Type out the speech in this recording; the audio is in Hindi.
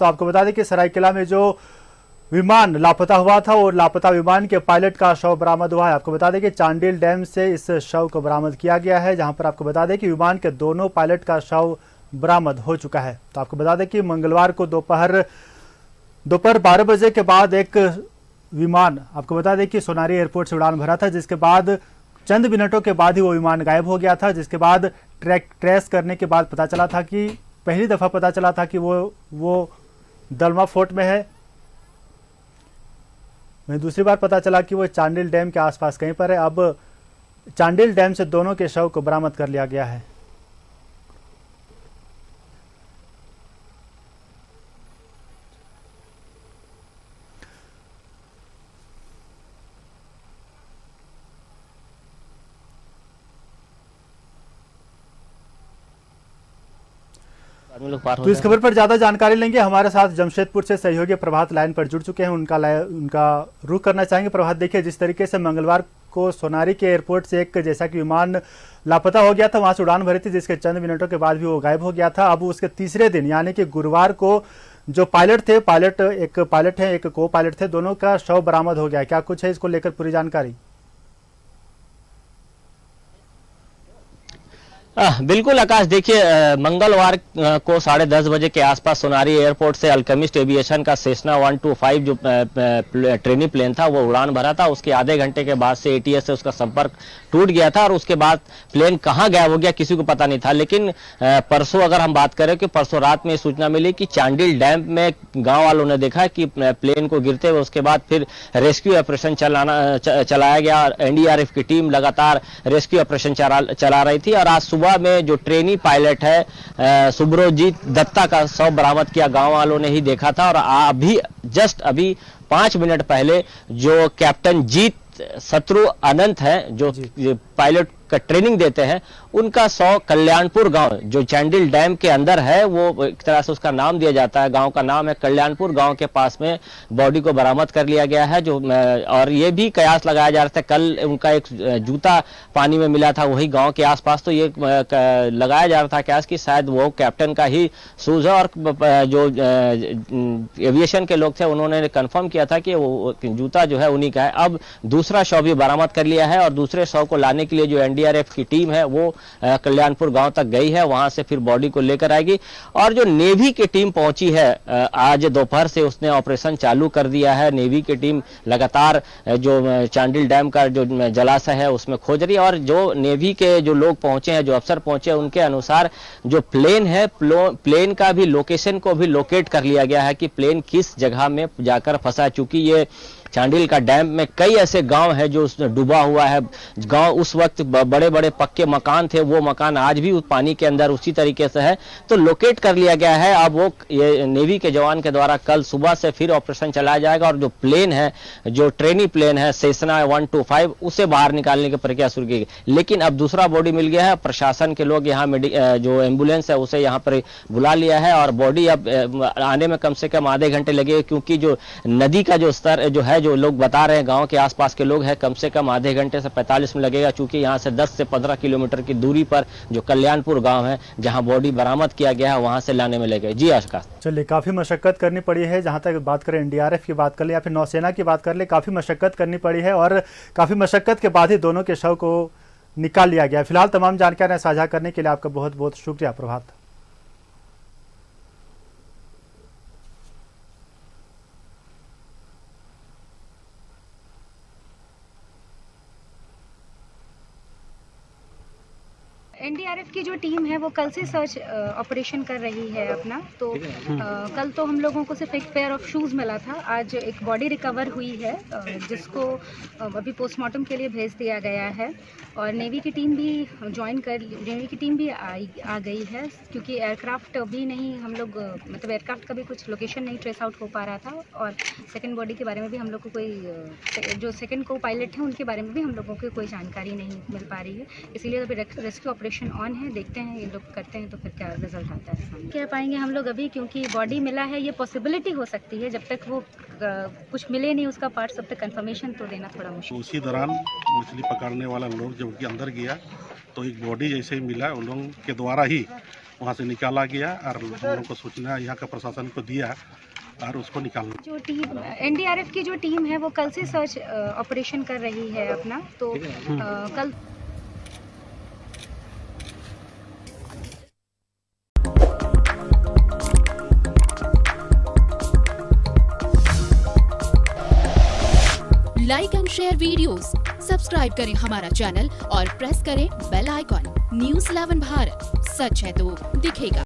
तो आपको बता दें कि सरायकेला में जो विमान लापता हुआ था और लापता विमान के पायलट का शव बरामद हुआ है। आपको बता दें कि चांडिल डैम से इस शव को बरामद किया गया है, जहां पर आपको बता दें कि विमान के दोनों पायलट का शव बरामद हो चुका है। तो आपको बता दें कि मंगलवार को दोपहर 12 बजे के बाद एक विमान आपको बता दें कि सोनारी एयरपोर्ट से उड़ान भरा था, जिसके बाद चंद मिनटों के बाद ही वो विमान गायब हो गया था। जिसके बाद ट्रेस करने के बाद पता चला था कि पहली दफा पता चला था कि वो दलमा फोर्ट में है। वहीं दूसरी बार पता चला कि वो चांडिल डैम के आसपास कहीं पर है। अब चांडिल डैम से दोनों के शव को बरामद कर लिया गया है। तो इस खबर पर ज्यादा जानकारी लेंगे। हमारे साथ जमशेदपुर से सहयोगी प्रभात लाइन पर जुड़ चुके हैं, उनका रुख करना चाहेंगे। प्रभात, देखिए जिस तरीके से मंगलवार को सोनारी के एयरपोर्ट से एक जैसा कि विमान लापता हो गया था, वहां से उड़ान भरी थी, जिसके चंद मिनटों के बाद भी वो गायब हो गया था। अब उसके तीसरे दिन यानी कि गुरुवार को जो पायलट थे, एक पायलट है, एक को पायलट थे, दोनों का शव बरामद हो गया। क्या कुछ है इसको लेकर पूरी जानकारी? बिल्कुल आकाश, देखिए मंगलवार को 10:30 बजे के आसपास सोनारी एयरपोर्ट से अल्केमिस्ट एविएशन का सेस्ना 125 जो ट्रेनी प्लेन था वो उड़ान भरा था। उसके आधे घंटे के बाद से एटीएस से उसका संपर्क टूट गया था और उसके बाद प्लेन कहां गायब हो गया किसी को पता नहीं था। लेकिन परसों अगर हम बात करें कि परसों रात में सूचना मिली कि चांडिल डैम में गांव वालों ने देखा कि प्लेन को गिरते हुए, उसके बाद फिर रेस्क्यू ऑपरेशन चलाया गया। एनडीआरएफ की टीम लगातार रेस्क्यू ऑपरेशन चला रही थी और आज सुबह में जो ट्रेनी पायलट है सुब्रजीत दत्ता का शव बरामद किया गांव वालों ने ही देखा था। और अभी 5 मिनट पहले जो कैप्टन जीत शत्रु अनंत है जो पायलट का ट्रेनिंग देते हैं, उनका 100 कल्याणपुर गांव जो चांडिल डैम के अंदर है, वो एक तरह से उसका नाम दिया जाता है, गांव का नाम है कल्याणपुर। गांव के पास में बॉडी को बरामद कर लिया गया है। और ये भी कयास लगाया जा रहा था, कल उनका एक जूता पानी में मिला था वही गांव के आसपास, तो ये लगाया जा रहा था कयास कि शायद वो कैप्टन का ही शूज है। और जो एविएशन के लोग थे उन्होंने कंफर्म किया था कि वो जूता जो है उन्हीं का है। अब दूसरा शव भी बरामद कर लिया है और दूसरे शव को लाने के लिए जो एनडीआरएफ की टीम है वो कल्याणपुर गांव तक गई है, वहां से फिर बॉडी को लेकर आएगी। और जो नेवी की टीम पहुंची है आज दोपहर से, उसने ऑपरेशन चालू कर दिया है। नेवी की टीम लगातार जो चांडिल डैम का जो जलाशय है उसमें खोज रही है। और जो नेवी के जो लोग पहुंचे हैं, जो अफसर पहुंचे, उनके अनुसार जो प्लेन है, प्लेन का भी लोकेशन को भी लोकेट कर लिया गया है कि प्लेन किस जगह में जाकर फंसा। चूंकि ये चांडिल का डैम में कई ऐसे गांव है जो उसमें डूबा हुआ है। गांव उस वक्त बड़े बड़े पक्के मकान थे, वो मकान आज भी उस पानी के अंदर उसी तरीके से है, तो लोकेट कर लिया गया है। अब वो ये नेवी के जवान के द्वारा कल सुबह से फिर ऑपरेशन चलाया जाएगा और जो प्लेन है, जो ट्रेनी प्लेन है सेस्ना 125, उसे बाहर निकालने की प्रक्रिया शुरू की गई। लेकिन अब दूसरा बॉडी मिल गया है। प्रशासन के लोग यहाँ जो एम्बुलेंस है उसे यहाँ पर बुला लिया है और बॉडी अब आने में कम से कम आधे घंटे लगेगा, क्योंकि जो नदी का जो स्तर जो है, जो लोग बता रहे हैं गांव के आसपास के लोग हैं, कम से कम आधे घंटे से 45 मिनट लगेगा। चूंकि यहां से 10 से 15 किलोमीटर की दूरी पर जो कल्याणपुर गांव है जहां बॉडी बरामद किया गया है, वहां से लाने में लगे। जी आकाश, चलिए, काफी मशक्कत करनी पड़ी है। जहां तक बात करें एनडीआरएफ की बात कर ले या फिर नौसेना की बात कर ले, काफी मशक्कत करनी पड़ी है और काफी मशक्कत के बाद ही दोनों के शव को निकाल लिया गया। फिलहाल तमाम जानकारियां साझा करने के लिए आपका बहुत बहुत शुक्रिया प्रभात। एनडीआरएफ की जो टीम है वो कल से सर्च ऑपरेशन कर रही है अपना। तो कल तो हम लोगों को सिर्फ एक पेयर ऑफ शूज़ मिला था। आज एक बॉडी रिकवर हुई है जिसको अभी पोस्टमार्टम के लिए भेज दिया गया है। और नेवी की टीम भी आ गई है, क्योंकि एयरक्राफ्ट भी नहीं, हम लोग मतलब एयरक्राफ्ट का भी कुछ लोकेशन नहीं ट्रेस आउट हो पा रहा था। और सेकंड बॉडी के बारे में भी हम लोग को कोई, जो सेकंड को पायलट हैं उनके बारे में भी हम लोगों को कोई जानकारी नहीं मिल पा रही है। इसीलिए अभी रेस्क्यू ऑपरेशन ऑन है, देखते हैं ये लोग करते हैं तो फिर क्या रिजल्ट आता है। कह पाएंगे हम लोग अभी, क्योंकि बॉडी मिला है, ये पॉसिबिलिटी हो सकती है, जब तक वो कुछ मिले नहीं उसका पार्ट, तब तक कंफर्मेशन तो देना थोड़ा मुश्किल। उसी दौरान मछली पकड़ने वाला लोग जब कि अंदर गया तो एक बॉडी जैसे ही मिला, उन लोगों के द्वारा ही वहाँ से निकाला गया और हम लोग को सूचना यहाँ का प्रशासन को दिया और उसको निकालना। जो टीम एनडीआरएफ की जो टीम है वो कल से सर्च ऑपरेशन कर रही है अपना, तो कल like and share videos, subscribe करें हमारा चैनल और प्रेस करें बेल आइकॉन। न्यूज़ 11 भारत, सच है तो दिखेगा।